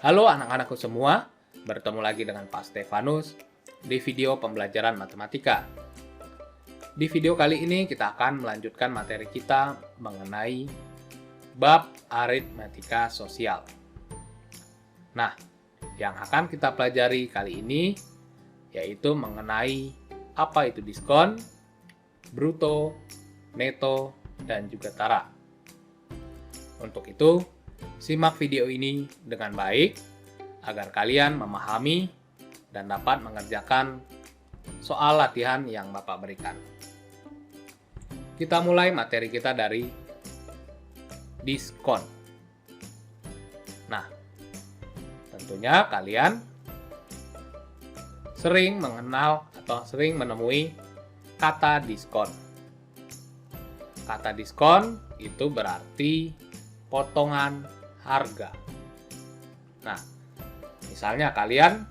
Halo anak-anakku semua, bertemu lagi dengan Pak Stefanus di video pembelajaran matematika. Di video kali ini kita akan melanjutkan materi kita mengenai bab aritmatika sosial. Nah, yang akan kita pelajari kali ini yaitu mengenai apa itu diskon, bruto, neto, dan juga tara. Untuk itu, simak video ini dengan baik agar kalian memahami dan dapat mengerjakan soal latihan yang Bapak berikan. Kita mulai materi kita dari diskon. Nah, tentunya kalian sering mengenal atau sering menemui kata diskon. Kata diskon itu berarti potongan harga. Nah, misalnya kalian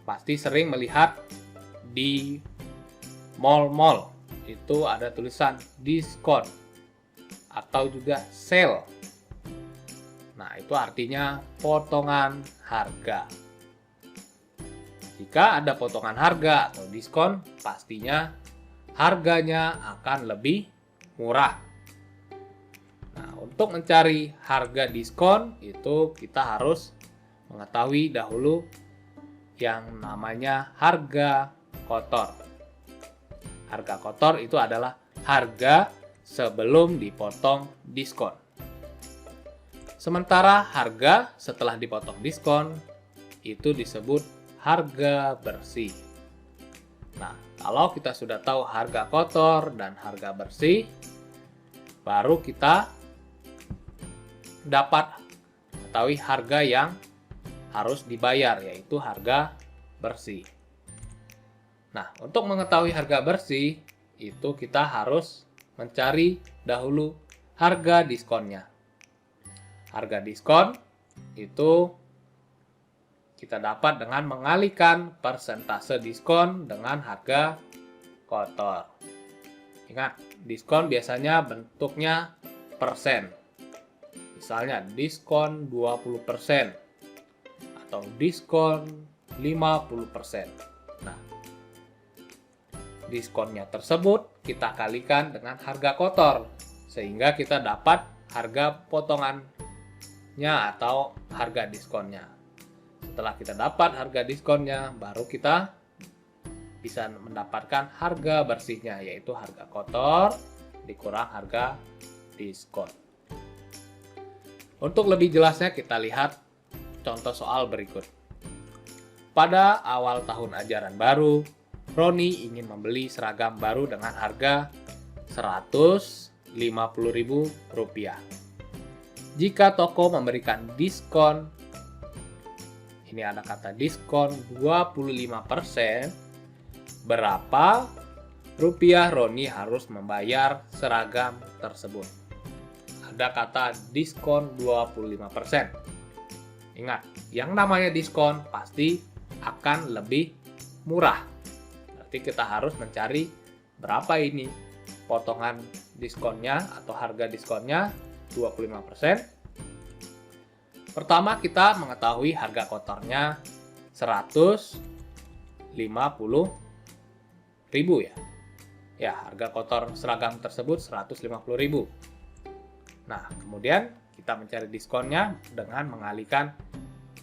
pasti sering melihat di mall-mall itu ada tulisan diskon atau juga sale. Nah, itu artinya potongan harga. Jika ada potongan harga atau diskon, pastinya harganya akan lebih murah. Nah, untuk mencari harga diskon itu kita harus mengetahui dahulu yang namanya harga kotor. Harga kotor itu adalah harga sebelum dipotong diskon. Sementara harga setelah dipotong diskon itu disebut harga bersih. Nah, kalau kita sudah tahu harga kotor dan harga bersih, baru kita dapat mengetahui harga yang harus dibayar, yaitu harga bersih. Nah, untuk mengetahui harga bersih, itu kita harus mencari dahulu harga diskonnya. Harga diskon itu kita dapat dengan mengalihkan persentase diskon dengan harga kotor. Ingat, diskon biasanya bentuknya persen. Misalnya diskon 20% atau diskon 50%. Nah, diskonnya tersebut kita kalikan dengan harga kotor sehingga kita dapat harga potongannya atau harga diskonnya. Setelah kita dapat harga diskonnya, baru kita bisa mendapatkan harga bersihnya, yaitu harga kotor dikurang harga diskon. Untuk lebih jelasnya kita lihat contoh soal berikut. Pada awal tahun ajaran baru, Roni ingin membeli seragam baru dengan harga Rp150.000. Jika toko memberikan diskon, ini ada kata diskon 25%, berapa rupiah Roni harus membayar seragam tersebut? Ada kata diskon 25%. Ingat, yang namanya diskon pasti akan lebih murah. Berarti kita harus mencari berapa ini potongan diskonnya atau harga diskonnya 25%. Pertama kita mengetahui harga kotornya 150.000 ya. Ya, harga kotor seragam tersebut 150.000. Nah, kemudian kita mencari diskonnya dengan mengalihkan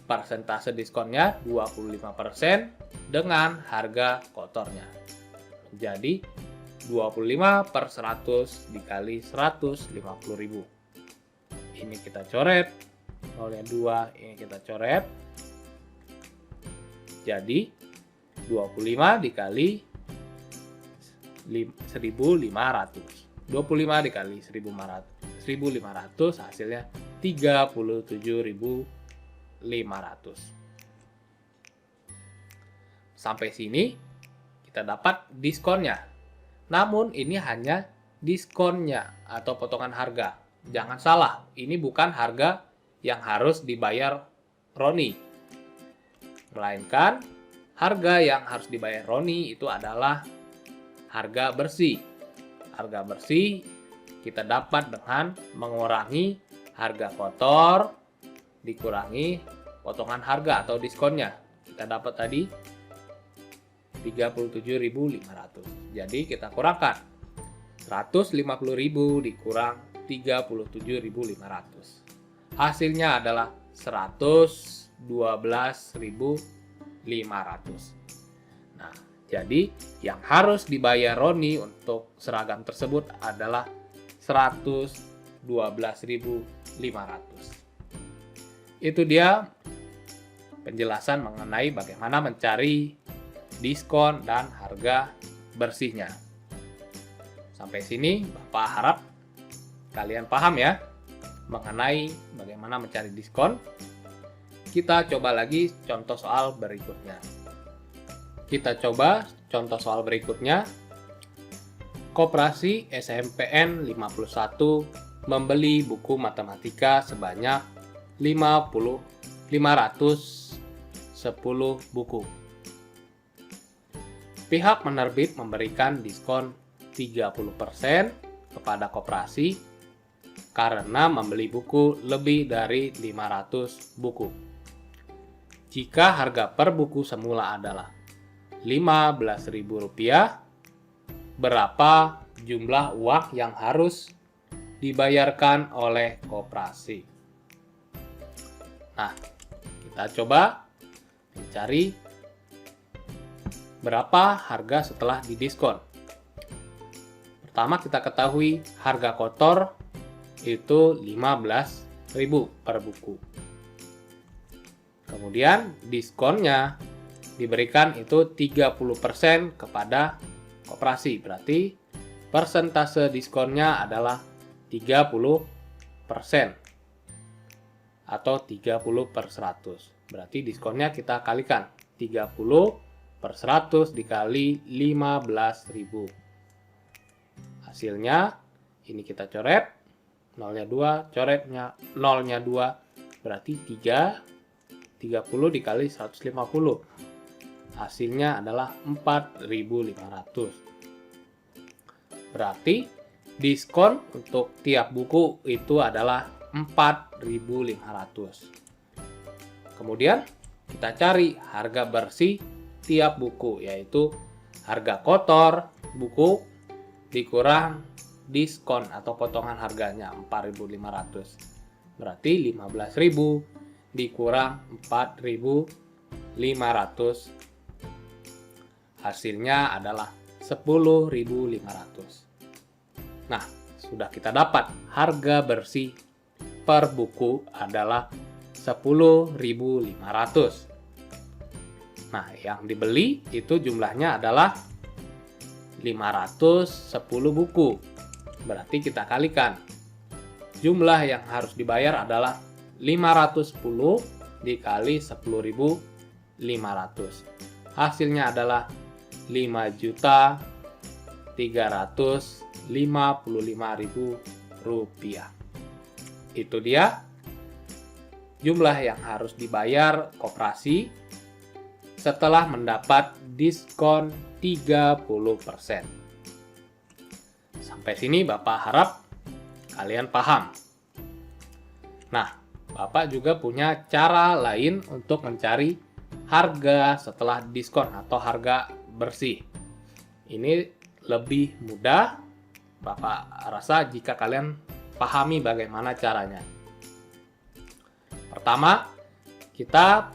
persentase diskonnya 25% dengan harga kotornya. Jadi 25/100 dikali 150.000. Ini kita coret. 0,2 ini kita coret. Jadi 25 dikali 1.500. 25 dikali 1.500 hasilnya 37.500. Sampai sini kita dapat diskonnya. Namun ini hanya diskonnya atau potongan harga. Jangan salah, ini bukan harga yang harus dibayar Roni. Melainkan harga yang harus dibayar Roni itu adalah harga bersih. Harga bersih kita dapat dengan mengurangi harga kotor dikurangi potongan harga atau diskonnya. Kita dapat tadi 37.500. Jadi kita kurangkan 150.000 dikurang 37.500. Hasilnya adalah 112.500. Nah, jadi yang harus dibayar Roni untuk seragam tersebut adalah 112.500. Itu dia penjelasan mengenai bagaimana mencari diskon dan harga bersihnya. Sampai sini Bapak harap kalian paham ya mengenai bagaimana mencari diskon. Kita coba lagi contoh soal berikutnya. Kita coba contoh soal berikutnya. Koperasi SMPN 51 membeli buku matematika sebanyak 510 buku. Pihak penerbit memberikan diskon 30% kepada koperasi karena membeli buku lebih dari 500 buku. Jika harga per buku semula adalah Rp15.000, berapa jumlah uang yang harus dibayarkan oleh koperasi? Nah, kita coba mencari berapa harga setelah didiskon. Pertama kita ketahui harga kotor itu 15.000 per buku. Kemudian diskonnya diberikan itu 30% kepada koperasi. Berarti persentase diskonnya adalah 30% atau 30/100. Berarti diskonnya kita kalikan 30/100 dikali 15.000. Hasilnya ini kita coret, nolnya 2, coretnya nolnya 2, berarti 30 dikali 150. Hasilnya adalah 4.500. Berarti diskon untuk tiap buku itu adalah 4.500. Kemudian kita cari harga bersih tiap buku, yaitu harga kotor buku dikurang diskon atau potongan harganya 4.500. Berarti 15.000 dikurang 4.500. Hasilnya adalah 10.500. Nah, sudah kita dapat harga bersih per buku adalah 10.500. Nah, yang dibeli itu jumlahnya adalah 510 buku. Berarti kita kalikan. Jumlah yang harus dibayar adalah 510 dikali 10.500. Hasilnya adalah 5.355.000 rupiah. Itu dia jumlah yang harus dibayar koperasi setelah mendapat diskon 30%. Sampai sini Bapak harap kalian paham. Nah, Bapak juga punya cara lain untuk mencari harga setelah diskon atau harga bersih. Ini lebih mudah, Bapak rasa, jika kalian pahami bagaimana caranya. Pertama, kita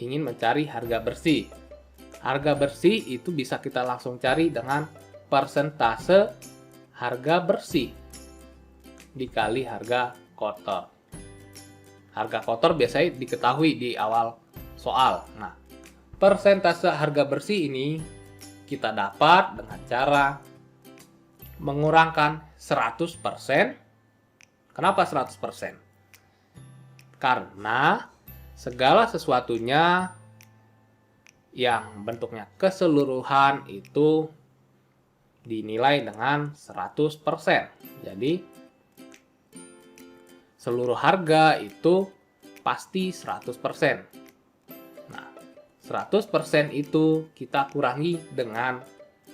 ingin mencari harga bersih. Harga bersih itu bisa kita langsung cari dengan persentase harga bersih dikali harga kotor. Harga kotor biasanya diketahui di awal soal. Nah, persentase harga bersih ini kita dapat dengan cara mengurangkan 100%. Kenapa 100%? Karena segala sesuatunya yang bentuknya keseluruhan itu dinilai dengan 100%. Jadi seluruh harga itu pasti 100%. Nah, 100% itu kita kurangi dengan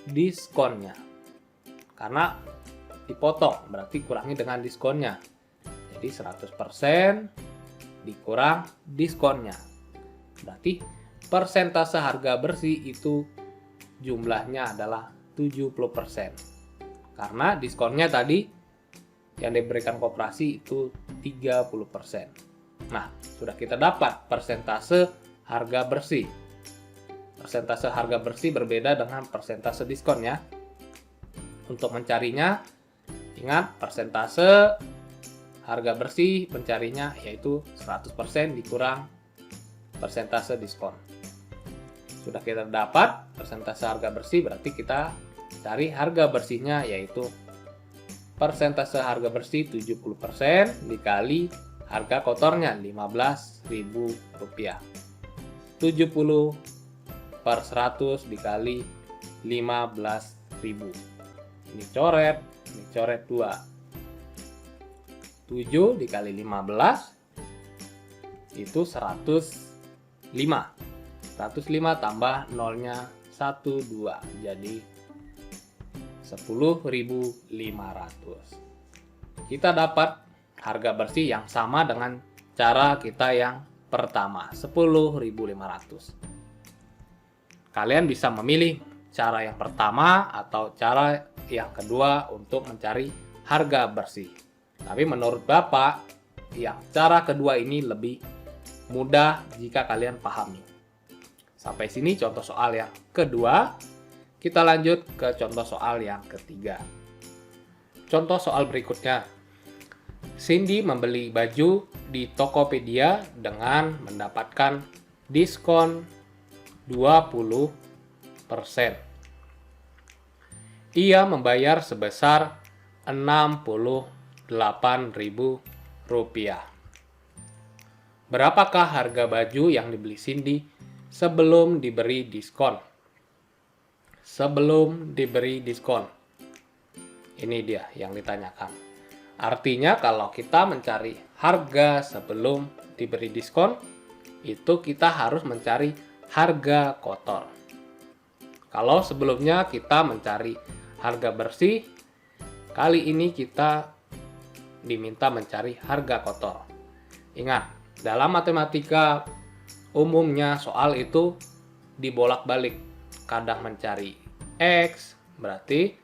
diskonnya. Karena dipotong, berarti kurangi dengan diskonnya. Jadi 100% dikurang diskonnya. Berarti persentase harga bersih itu jumlahnya adalah 70%. Karena diskonnya tadi yang diberikan koperasi itu 30%. Nah, sudah kita dapat persentase harga bersih. Persentase harga bersih berbeda dengan persentase diskon ya. Untuk mencarinya, ingat persentase harga bersih mencarinya yaitu 100% dikurang persentase diskon. Sudah kita dapat persentase harga bersih, berarti kita cari harga bersihnya yaitu persentase harga bersih 70% dikali harga kotornya Rp15.000. 70 per 100 dikali 15.000. Ini coret 2. 7 dikali 15 itu 105. 105 tambah nolnya 12, jadi 10.500. Kita dapat harga bersih yang sama dengan cara kita yang pertama, 10.500. Kalian bisa memilih cara yang pertama atau cara yang kedua untuk mencari harga bersih. Tapi menurut Bapak, yang cara kedua ini lebih mudah jika kalian pahami. Sampai sini contoh soal yang kedua. Kita lanjut ke contoh soal yang ketiga. Contoh soal berikutnya. Cindy membeli baju di Tokopedia dengan mendapatkan diskon 20%. Ia membayar sebesar Rp68.000. Berapakah harga baju yang dibeli Cindy sebelum diberi diskon? Sebelum diberi diskon. Ini dia yang ditanyakan. Artinya kalau kita mencari harga sebelum diberi diskon, itu kita harus mencari harga kotor. Kalau sebelumnya kita mencari harga bersih, kali ini kita diminta mencari harga kotor. Ingat, dalam matematika umumnya soal itu dibolak-balik. Kadang mencari X, berarti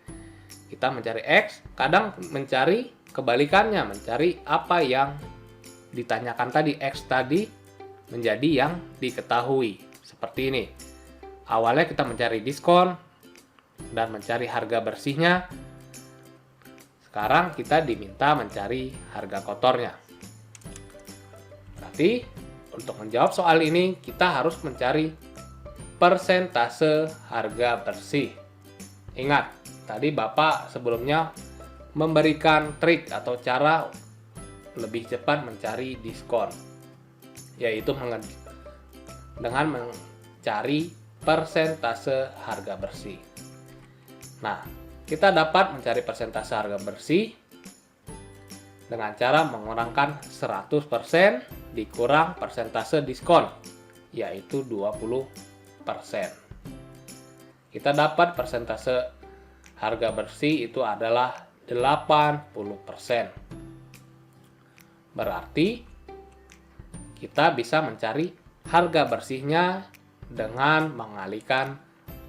kita mencari X, kadang mencari kebalikannya, mencari apa yang ditanyakan tadi, X tadi menjadi yang diketahui. Seperti ini. Awalnya kita mencari diskon dan mencari harga bersihnya. Sekarang kita diminta mencari harga kotornya. Berarti untuk menjawab soal ini kita harus mencari persentase harga bersih. Ingat, tadi Bapak sebelumnya memberikan trik atau cara lebih cepat mencari diskon, yaitu dengan mencari persentase harga bersih. Nah, kita dapat mencari persentase harga bersih dengan cara mengurangkan 100% dikurang persentase diskon, yaitu 20%. Kita dapat persentase harga bersih itu adalah 80%. Berarti kita bisa mencari harga bersihnya dengan mengalihkan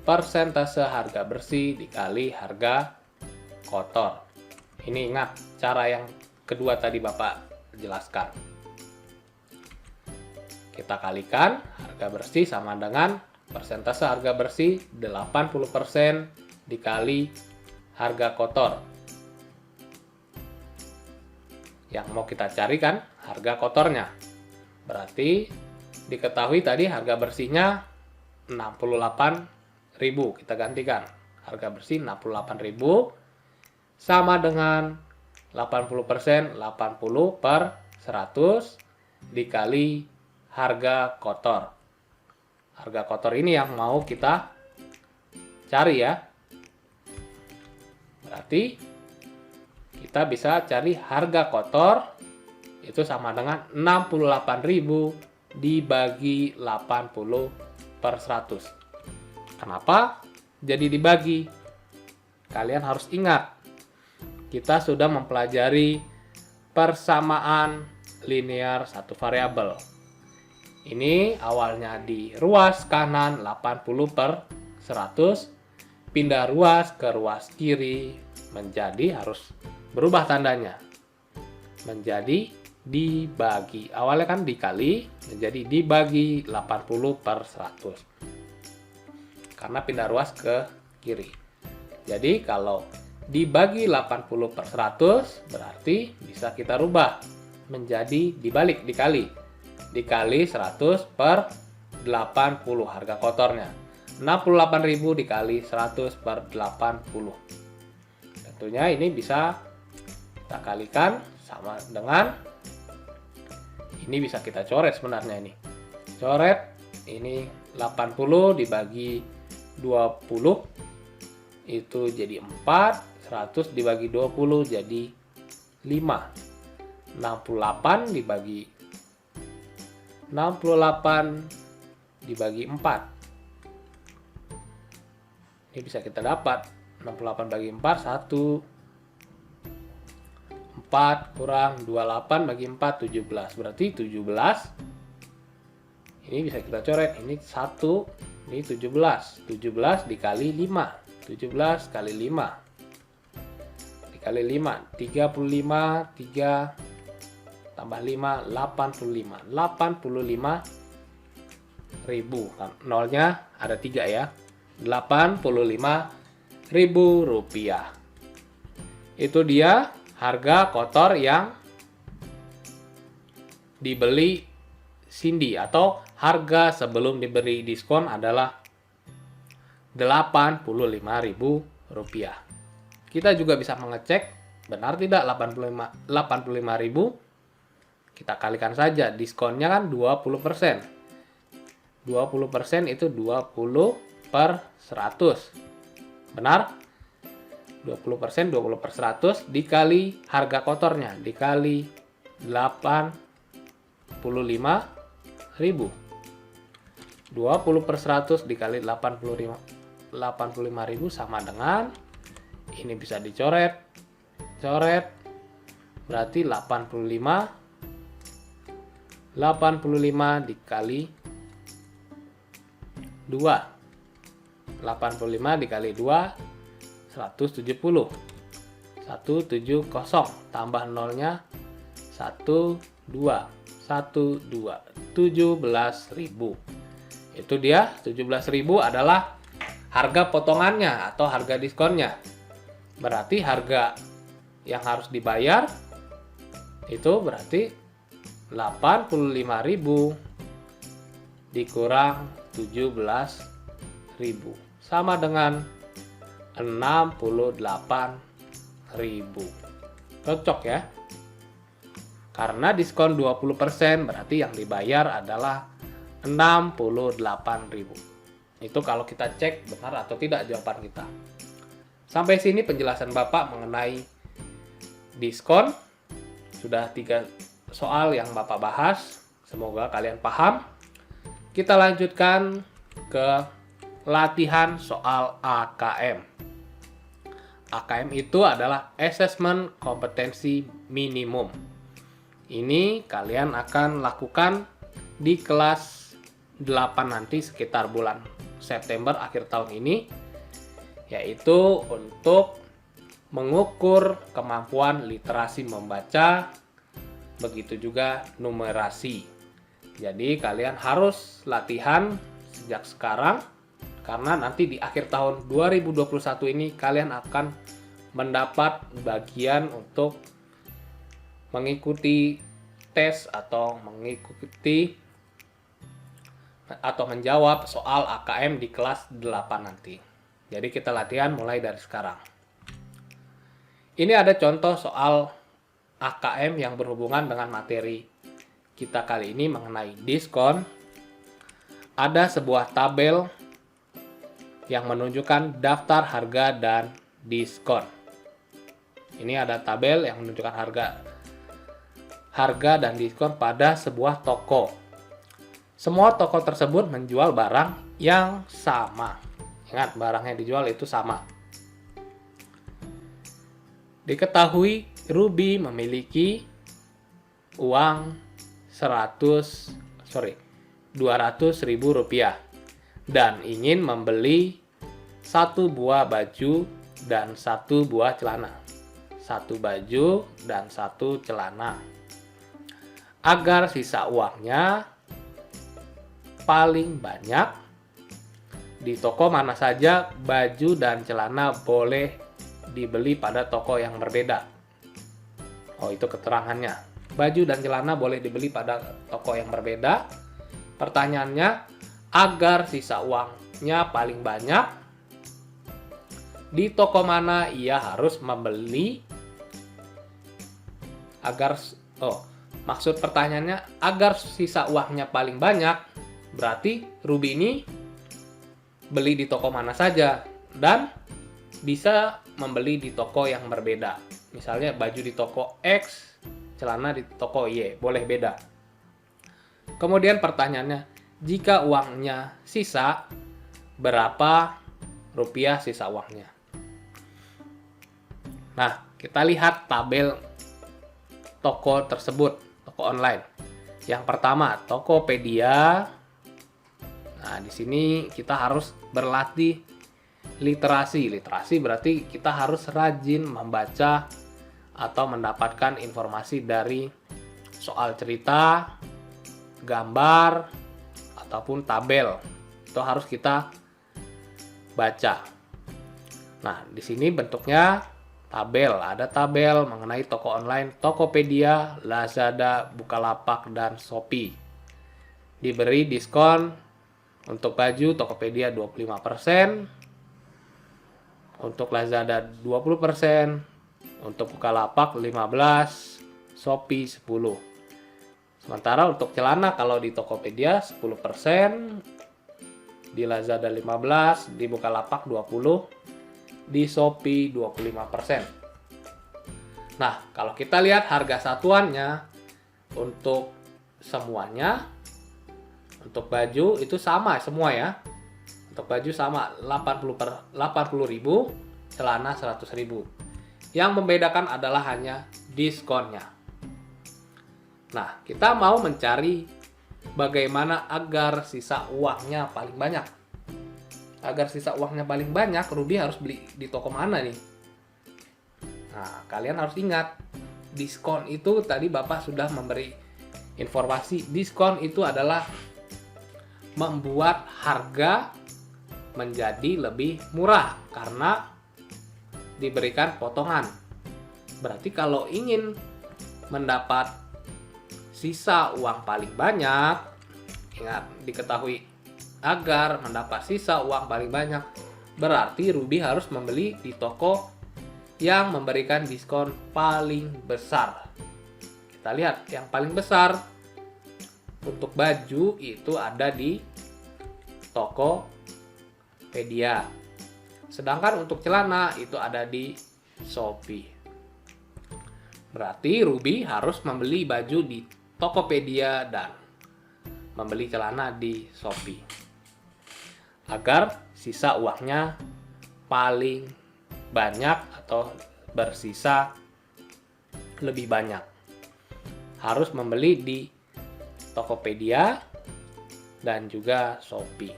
persentase harga bersih dikali harga kotor. Ini ingat cara yang kedua tadi Bapak jelaskan. Kita kalikan harga bersih sama dengan persentase harga bersih 80% dikali harga kotor. Yang mau kita cari kan harga kotornya. Berarti diketahui tadi harga bersihnya 68.000. Kita gantikan. Harga bersih 68.000 sama dengan 80%, 80 per 100 dikali harga kotor. Harga kotor ini yang mau kita cari ya. Berarti kita bisa cari harga kotor itu sama dengan 68.000 dibagi 80 per 100. Kenapa jadi dibagi? Kalian harus ingat, kita sudah mempelajari persamaan linear satu variabel. Ini awalnya di ruas kanan 80/100, pindah ruas ke ruas kiri menjadi harus berubah tandanya. Menjadi dibagi. Awalnya kan dikali, menjadi dibagi 80/100. Karena pindah ruas ke kiri. Jadi kalau dibagi 80/100 berarti bisa kita rubah menjadi dibalik, dikali 100/80 harga kotornya. 68.000 dikali 100/80. Tentunya ini bisa kita kalikan sama dengan, ini bisa kita coret sebenarnya ini. Coret ini 80 dibagi 20 itu jadi 4, 100 dibagi 20 jadi 5. 68 dibagi 4. Ini bisa kita dapat 68 bagi 4 1. 4 kurang 28 bagi 4 17. Berarti 17. Ini bisa kita coret, ini 1, ini 17. 17 dikali 5. 17 kali 5 dikali 5 35, 3 tambah 5 85. 85.000 kan nolnya ada 3 ya. 85.000 rupiah. Itu dia harga kotor yang dibeli Cindy, atau harga sebelum diberi diskon adalah Rp85.000. Kita juga bisa mengecek benar tidak 85.000. Kita kalikan saja, diskonnya kan 20%. 20% itu 20/100. Benar? 20%, 20/100 dikali harga kotornya, dikali 85.000. 20/100 dikali 85.000 sama dengan, ini bisa dicoret, berarti 85 dikali 2. 85 dikali 2 170. 170 tambah nolnya 12 17.000. Itu dia, 17.000 adalah harga potongannya atau harga diskonnya. Berarti harga yang harus dibayar itu berarti 85.000 dikurang 17.000 sama dengan 68.000. Cocok ya? Karena diskon 20% berarti yang dibayar adalah 68.000. Itu kalau kita cek benar atau tidak jawaban kita. Sampai sini penjelasan Bapak mengenai diskon. Sudah 3 soal yang Bapak bahas. Semoga kalian paham. Kita lanjutkan ke latihan soal AKM. AKM itu adalah Assessment Kompetensi Minimum. Ini kalian akan lakukan di kelas 8 nanti sekitar bulan September akhir tahun ini, yaitu untuk mengukur kemampuan literasi membaca, begitu juga numerasi. Jadi kalian harus latihan sejak sekarang, karena nanti di akhir tahun 2021 ini kalian akan mendapat bagian untuk mengikuti tes atau menjawab soal AKM di kelas 8 nanti. Jadi kita latihan mulai dari sekarang. Ini ada contoh soal AKM yang berhubungan dengan materi kita kali ini mengenai diskon. Ada sebuah tabel yang menunjukkan daftar harga dan diskon. Ini ada tabel yang menunjukkan harga dan diskon pada sebuah toko. Semua toko tersebut menjual barang yang sama. Ingat, barang yang dijual itu sama. Diketahui Ruby memiliki uang Rp200.000 dan ingin membeli 1 buah baju dan 1 buah celana. 1 baju dan 1 celana. Agar sisa uangnya paling banyak, di toko mana saja baju dan celana boleh dibeli pada toko yang berbeda. Oh, itu keterangannya. Baju dan celana boleh dibeli pada toko yang berbeda. Pertanyaannya, agar sisa uangnya paling banyak, di toko mana ia harus membeli maksud pertanyaannya, agar sisa uangnya paling banyak, berarti Ruby ini beli di toko mana saja dan bisa membeli di toko yang berbeda. Misalnya baju di toko X, celana di toko Y, boleh beda. Kemudian pertanyaannya, jika uangnya sisa, berapa rupiah sisa uangnya? Nah, kita lihat tabel toko tersebut, toko online. Yang pertama, Tokopedia. Nah, di sini kita harus berlatih literasi. Literasi berarti kita harus rajin membaca atau mendapatkan informasi dari soal cerita, gambar, ataupun tabel. Itu harus kita baca. Nah, di sini bentuknya tabel. Ada tabel mengenai toko online Tokopedia, Lazada, Bukalapak, dan Shopee. Diberi diskon untuk baju Tokopedia 25%, untuk Lazada 20%, untuk Bukalapak 15%, Shopee 10%. Sementara untuk celana kalau di Tokopedia 10%, di Lazada 15%, di Bukalapak 20%, di Shopee 25%. Nah, kalau kita lihat harga satuannya untuk semuanya, untuk baju itu sama semua ya. Untuk baju sama 80.000, celana 100.000. Yang membedakan adalah hanya diskonnya. Nah, kita mau mencari bagaimana agar sisa uangnya paling banyak. Agar sisa uangnya paling banyak, Ruby harus beli di toko mana nih? Nah, kalian harus ingat, diskon itu tadi Bapak sudah memberi informasi. Diskon itu adalah membuat harga menjadi lebih murah karena diberikan potongan. Berarti kalau ingin mendapat sisa uang paling banyak, ingat, diketahui agar mendapat sisa uang paling banyak, berarti Ruby harus membeli di toko yang memberikan diskon paling besar. Kita lihat yang paling besar untuk baju itu ada di Tokopedia. Sedangkan untuk celana itu ada di Shopee. Berarti Ruby harus membeli baju di Tokopedia dan membeli celana di Shopee agar sisa uangnya paling banyak atau bersisa lebih banyak. Harus membeli di Tokopedia dan juga Shopee.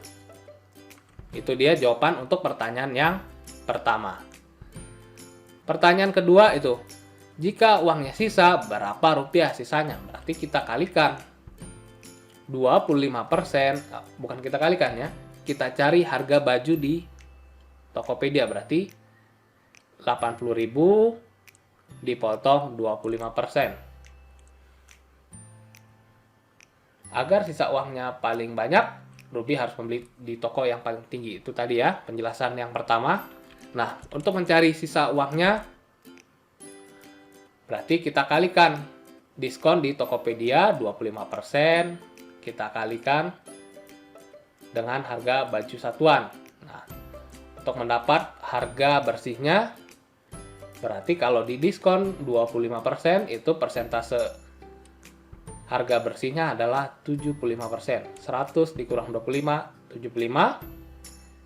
Itu dia jawaban untuk pertanyaan yang pertama. Pertanyaan kedua itu, jika uangnya sisa, berapa rupiah sisanya? Berarti kita kalikan 25%, bukan kita kalikan ya. Kita cari harga baju di Tokopedia, berarti 80.000 dipotong 25%. Agar sisa uangnya paling banyak, Ruby harus membeli di toko yang paling tinggi. Itu tadi ya, penjelasan yang pertama. Nah, untuk mencari sisa uangnya, berarti kita kalikan diskon di Tokopedia 25%, kita kalikan dengan harga baju satuan. Nah, untuk mendapat harga bersihnya, berarti kalau di diskon 25% itu persentase harga bersihnya adalah 75%. 100 dikurang 25, 75.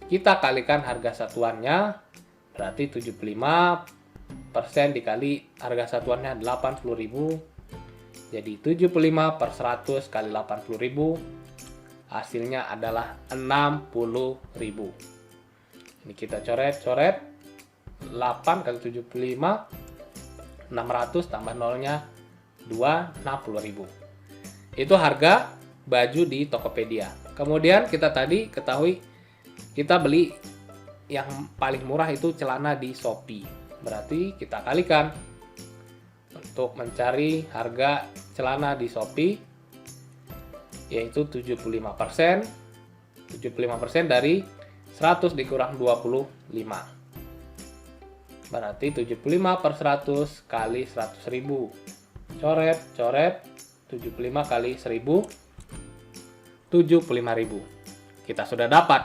Kita kalikan harga satuannya, berarti 75% dikali harga satuannya 80.000. Jadi 75 per 100 kali 80.000 hasilnya adalah 60.000. Ini kita coret-coret, 8 kali 75, 600 tambah nolnya 260.000. Itu harga baju di Tokopedia. Kemudian kita tadi ketahui kita beli yang paling murah itu celana di Shopee. Berarti kita kalikan untuk mencari harga celana di Shopee, yaitu 75%. 75% dari 100 dikurang 25. Berarti 75 per 100 kali 100.000. Coret, coret, 75 kali 1000, 75.000. Kita sudah dapat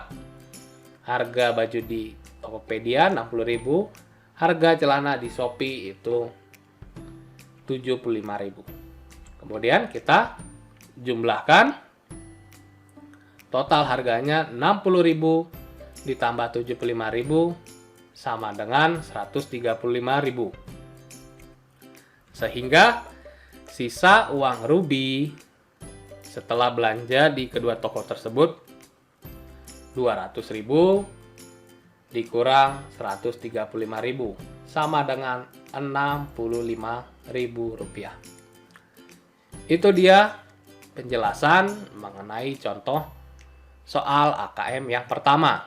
harga baju di Tokopedia 60.000, harga celana di Shopee itu 75.000. Kemudian kita jumlahkan, total harganya 60.000 ditambah 75.000 sama dengan 135.000. Sehingga sisa uang Ruby setelah belanja di kedua toko tersebut 200.000 dikurang 135.000 sama dengan 65.000 rupiah. Itu dia penjelasan mengenai contoh soal AKM yang pertama.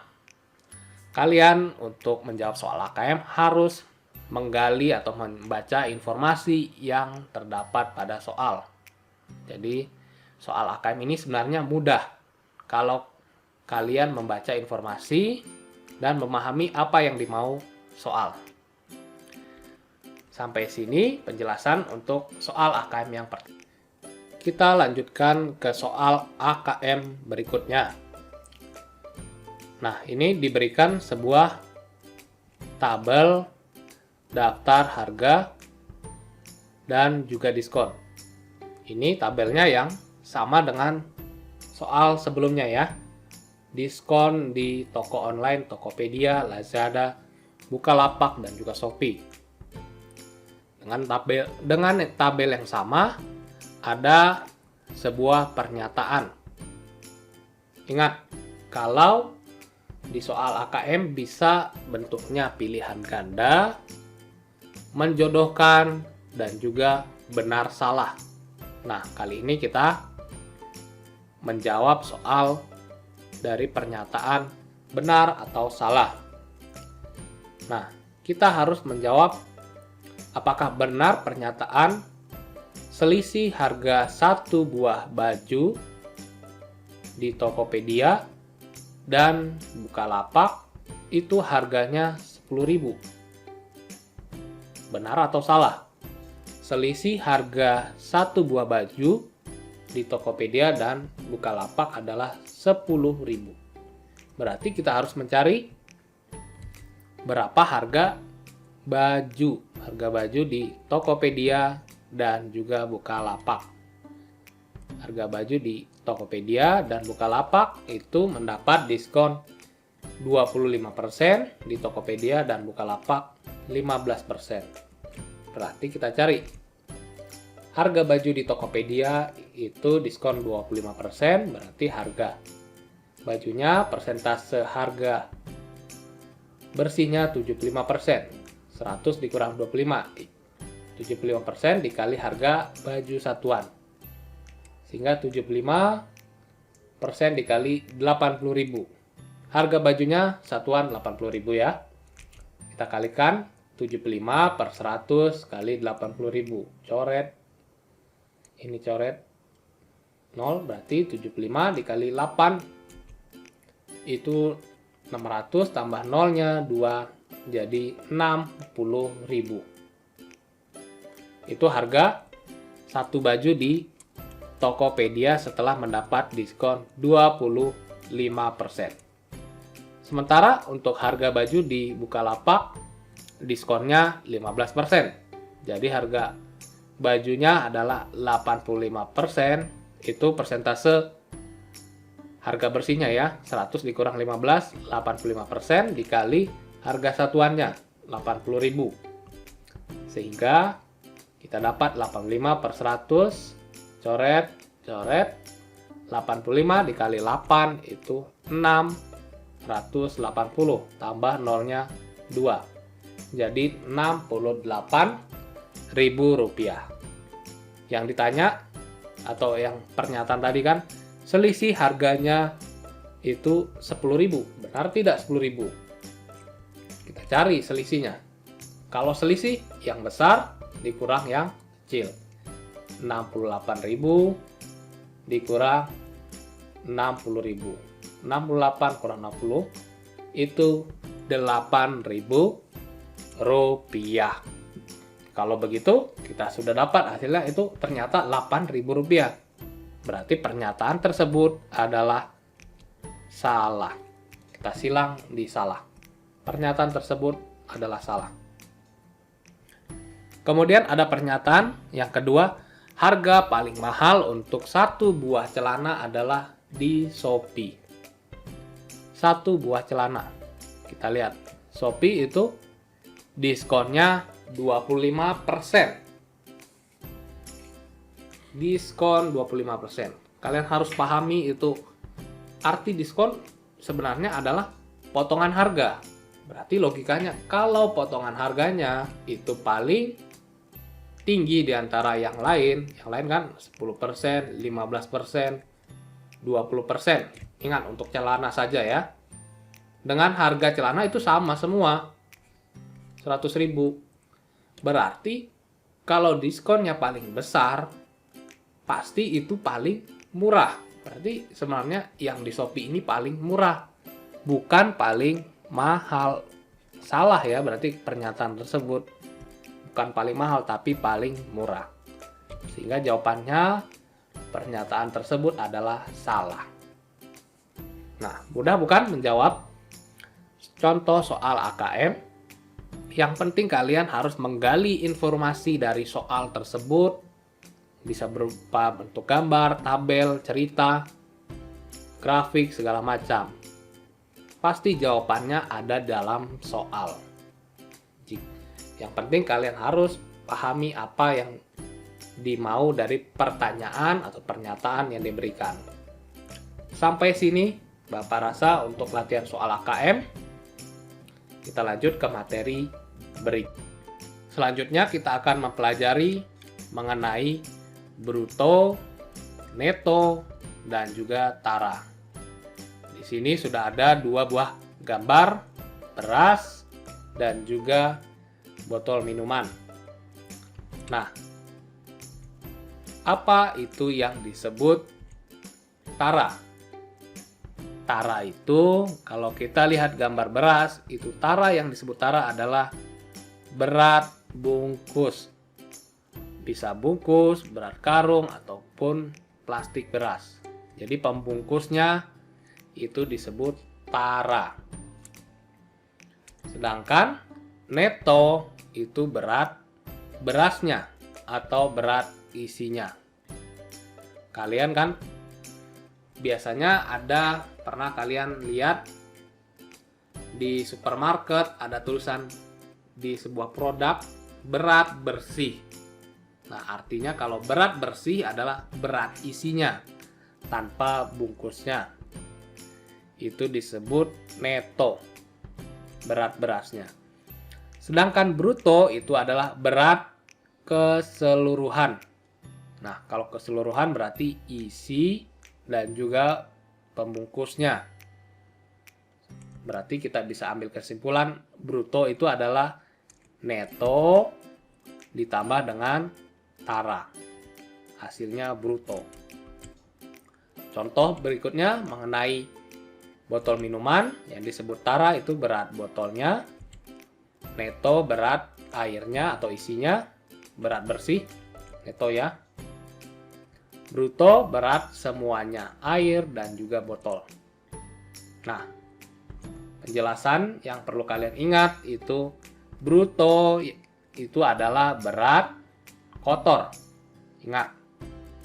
Kalian untuk menjawab soal AKM harus menggali atau membaca informasi yang terdapat pada soal. Jadi soal AKM ini sebenarnya mudah kalau kalian membaca informasi dan memahami apa yang dimau soal. Sampai sini penjelasan untuk soal AKM yang pertama. Kita lanjutkan ke soal AKM berikutnya. Nah, ini diberikan sebuah tabel daftar harga dan juga diskon. Ini tabelnya yang sama dengan soal sebelumnya ya. Diskon di toko online Tokopedia, Lazada, Bukalapak, dan juga Shopee. Dengan tabel yang sama, ada sebuah pernyataan. Ingat, kalau di soal AKM bisa bentuknya pilihan ganda, menjodohkan, dan juga benar salah. Nah, kali ini kita menjawab soal dari pernyataan benar atau salah. Nah, kita harus menjawab apakah benar pernyataan selisih harga satu buah baju di Tokopedia dan Bukalapak itu harganya 10.000. Benar atau salah? Selisih harga satu buah baju di Tokopedia dan Bukalapak adalah 10.000. Berarti kita harus mencari berapa harga baju di Tokopedia dan juga Bukalapak. Harga baju di Tokopedia dan Bukalapak itu mendapat diskon 25%, di Tokopedia dan Bukalapak 15%. Berarti kita cari harga baju di Tokopedia itu diskon 25%, berarti harga bajunya persentase harga bersihnya 75%. 100 dikurang 25, 75% dikali harga baju satuan. Sehingga 75% dikali 80.000. Harga bajunya satuan 80.000 ya. Kita kalikan 75 per 100 kali 80.000. Coret. Ini coret 0, berarti 75 dikali 8. Itu 600 tambah 0-nya 2, jadi 60.000. Itu harga satu baju di Tokopedia setelah mendapat diskon 25%. Sementara untuk harga baju di Bukalapak diskonnya 15%. Jadi harga bajunya adalah 85%, itu persentase harga bersihnya ya. 100 dikurang 15, 85% dikali harga satuannya 80.000. Sehingga kita dapat 85 per 100, coret, coret, 85 dikali 8 itu 680, tambah nolnya 2. Jadi Rp68.000. Yang ditanya atau yang pernyataan tadi kan selisih harganya itu 10.000. Benar tidak 10.000? Kita cari selisihnya. Kalau selisih yang besar dikurang yang kecil. 68.000 dikurang 60.000. 68 kurang 60 itu Rp8.000. Kalau begitu, kita sudah dapat hasilnya itu ternyata Rp8.000. Berarti pernyataan tersebut adalah salah. Kita silang di salah. Pernyataan tersebut adalah salah. Kemudian ada pernyataan yang kedua, harga paling mahal untuk satu buah celana adalah di Shopee. Satu buah celana. Kita lihat, Shopee itu diskonnya 25%. Diskon 25%. Kalian harus pahami itu arti diskon sebenarnya adalah potongan harga. Berarti logikanya kalau potongan harganya itu paling tinggi di antara yang lain kan 10%, 15%, 20%. Ingat untuk celana saja ya. Dengan harga celana itu sama semua. 100.000. Berarti kalau diskonnya paling besar, pasti itu paling murah. Berarti sebenarnya yang di Shopee ini paling murah, bukan paling mahal. Salah ya, berarti pernyataan tersebut bukan paling mahal, tapi paling murah. Sehingga jawabannya pernyataan tersebut adalah salah. Nah, mudah bukan menjawab contoh soal AKM? Yang penting kalian harus menggali informasi dari soal tersebut. Bisa berupa bentuk gambar, tabel, cerita, grafik, segala macam. Pasti jawabannya ada dalam soal. Yang penting kalian harus pahami apa yang dimau dari pertanyaan atau pernyataan yang diberikan. Sampai sini Bapak rasa untuk latihan soal AKM. Kita lanjut ke materi berikut. Selanjutnya kita akan mempelajari mengenai bruto, neto, dan juga tara. Di sini sudah ada dua buah gambar, beras, dan juga botol minuman. Nah, apa itu yang disebut tara? Tara itu, kalau kita lihat gambar beras, itu tara yang disebut tara adalah berat bungkus. Bisa bungkus, berat karung, ataupun plastik beras. Jadi pembungkusnya itu disebut tara. Sedangkan neto itu berat berasnya atau berat isinya. Kalian kan biasanya pernah kalian lihat di supermarket ada tulisan di sebuah produk berat bersih. Nah, artinya kalau berat bersih adalah berat isinya tanpa bungkusnya. Itu disebut neto, berat berasnya. Sedangkan bruto itu adalah berat keseluruhan. Nah, kalau keseluruhan berarti isi dan juga pembungkusnya. Berarti kita bisa ambil kesimpulan bruto itu adalah neto ditambah dengan tara. Hasilnya bruto. Contoh berikutnya mengenai botol minuman yang disebut tara itu berat botolnya, neto berat airnya atau isinya, berat bersih, neto ya. Bruto berat semuanya, air dan juga botol. Nah, penjelasan yang perlu kalian ingat itu bruto itu adalah berat kotor. Ingat,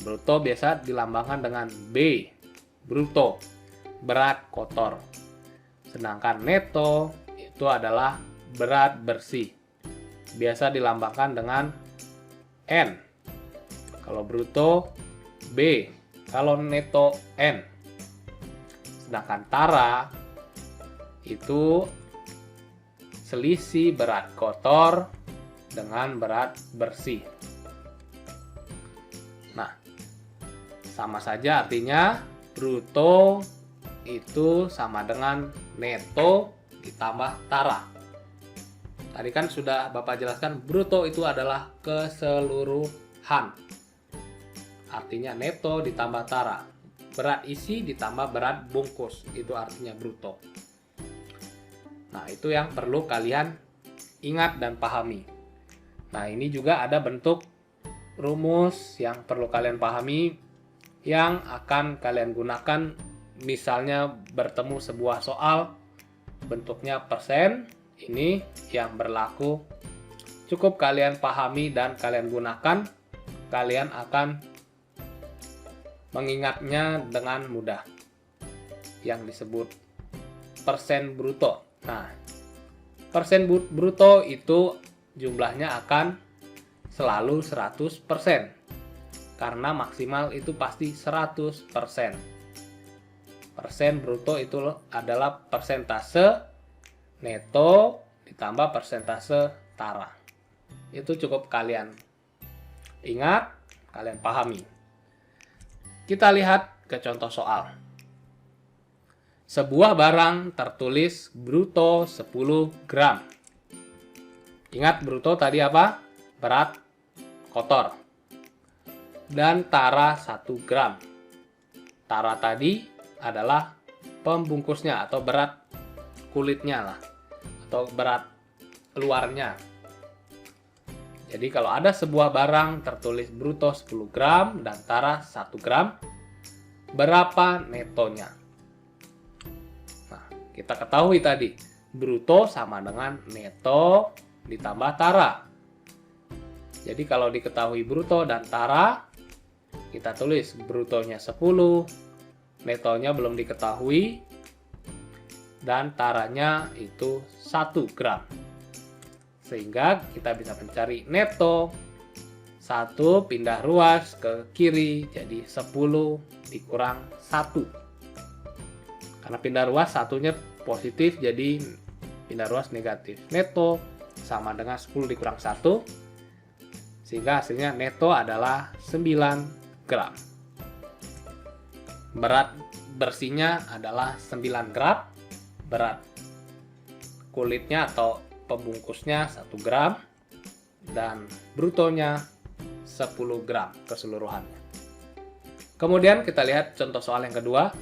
bruto biasa dilambangkan dengan B, bruto, berat kotor. Sedangkan neto itu adalah berat bersih. Biasa dilambangkan dengan N. Kalau bruto, B. kalau neto N. Sedangkan tara itu selisih berat kotor dengan berat bersih. Nah, sama saja artinya bruto itu sama dengan neto ditambah tara. Tadi kan sudah Bapak jelaskan, bruto itu adalah keseluruhan. Artinya neto ditambah tara. Berat isi ditambah berat bungkus, itu artinya bruto. Nah, itu yang perlu kalian ingat dan pahami. Nah, ini juga ada bentuk rumus yang perlu kalian pahami yang akan kalian gunakan misalnya bertemu sebuah soal bentuknya persen. Ini yang berlaku, cukup kalian pahami dan kalian gunakan, kalian akan mengingatnya dengan mudah. Yang disebut persen bruto. Nah, persen bruto itu jumlahnya akan selalu 100%. Karena maksimal itu pasti 100%. Persen bruto itu adalah persentase neto ditambah persentase tara. Itu cukup kalian ingat, kalian pahami. Kita lihat ke contoh soal. Sebuah barang tertulis bruto 10 gram. Ingat bruto tadi apa? Berat kotor. Dan tara 1 gram. Tara tadi adalah pembungkusnya atau berat kulitnya lah, atau berat luarnya. Jadi kalau ada sebuah barang tertulis bruto 10 gram dan tara 1 gram, berapa netonya? Nah, kita ketahui tadi, bruto sama dengan neto ditambah tara. Jadi kalau diketahui bruto dan tara, kita tulis brutonya 10, netonya belum diketahui, dan taranya itu 1 gram. Sehingga kita bisa mencari neto 1 pindah ruas ke kiri, jadi 10 dikurang 1. Karena pindah ruas satunya positif, jadi pindah ruas negatif. Neto sama dengan 10 dikurang 1, sehingga hasilnya neto adalah 9 gram. Berat bersihnya adalah 9 gram. Berat kulitnya atau pembungkusnya 1 gram, dan brutonya 10 gram keseluruhannya. Kemudian kita lihat contoh soal yang kedua.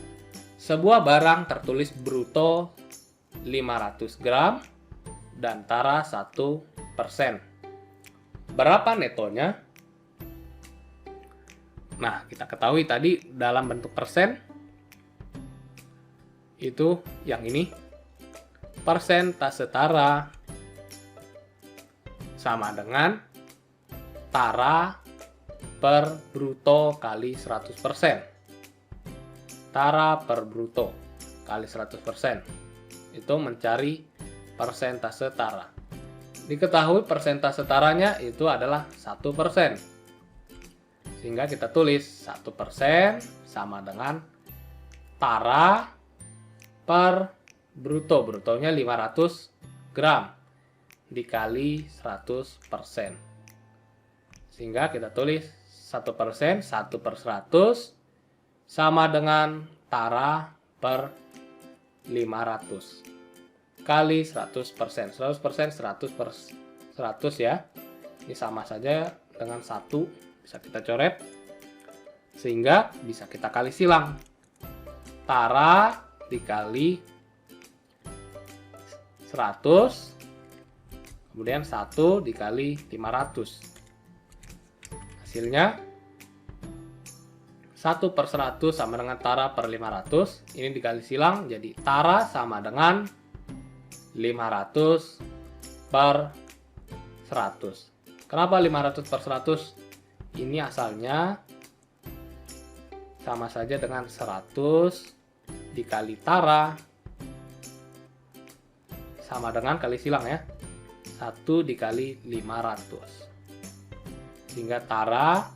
Sebuah barang tertulis bruto 500 gram dan tara 1%. Berapa netonya? Nah, kita ketahui tadi dalam bentuk persen itu yang ini, persentase tara sama dengan tara per bruto kali 100%. Tara per bruto kali 100%. Itu mencari persentase tara. Diketahui persentase taranya itu adalah 1%. Sehingga kita tulis 1% sama dengan tara per bruto. Brutonya 500 gram dikali 100%. Sehingga kita tulis 1%, 1 per 100 sama dengan tara per 500 kali 100%. 100% 100 per 100 ya. Ini sama saja dengan 1, bisa kita coret. Sehingga bisa kita kali silang. Tara dikali 100, kemudian 1 dikali 500. Hasilnya 1 per 100 sama dengan tara per 500. Ini dikali silang, jadi tara sama dengan 500 per 100. Kenapa 500 per 100? Ini asalnya sama saja dengan 100 dikali tara sama dengan kali silang ya, 1 dikali 500. Sehingga tara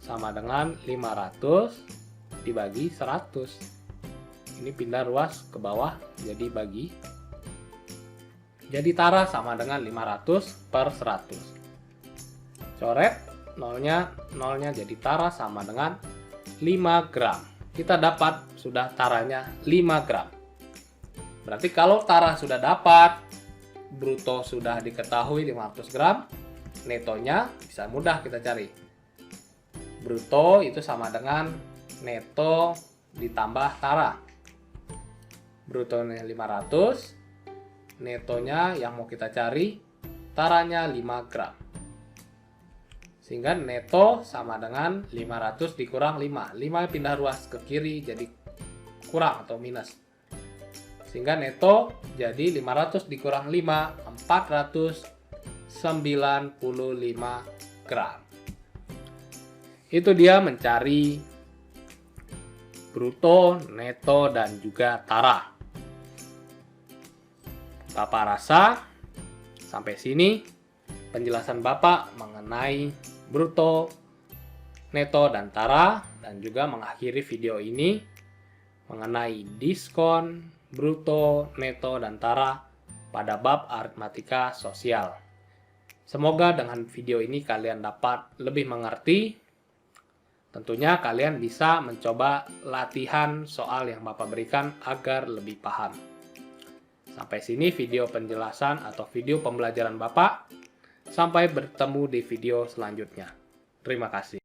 sama dengan 500 dibagi 100. Ini pindah ruas ke bawah jadi bagi. Jadi tara sama dengan 500 per 100. Coret nolnya jadi tara sama dengan 5 gram. Kita dapat sudah taranya 5 gram. Berarti kalau tara sudah dapat, bruto sudah diketahui 500 gram, netonya bisa mudah kita cari. Bruto itu sama dengan neto ditambah tara. Brutonya 500, netonya yang mau kita cari, taranya 5 gram. Sehingga neto sama dengan 500 dikurang 5. 5 pindah ruas ke kiri jadi kurang atau minus. Sehingga neto jadi 500 dikurang 5, 495 gram. Itu dia mencari bruto, neto, dan juga tara. Bapak rasa sampai sini penjelasan Bapak mengenai bruto, neto, dan tara, dan juga mengakhiri video ini mengenai diskon, bruto, neto, dan tara pada bab aritmatika sosial. Semoga dengan video ini kalian dapat lebih mengerti. Tentunya kalian bisa mencoba latihan soal yang Bapak berikan agar lebih paham. Sampai sini video penjelasan atau video pembelajaran Bapak. Sampai bertemu di video selanjutnya. Terima kasih.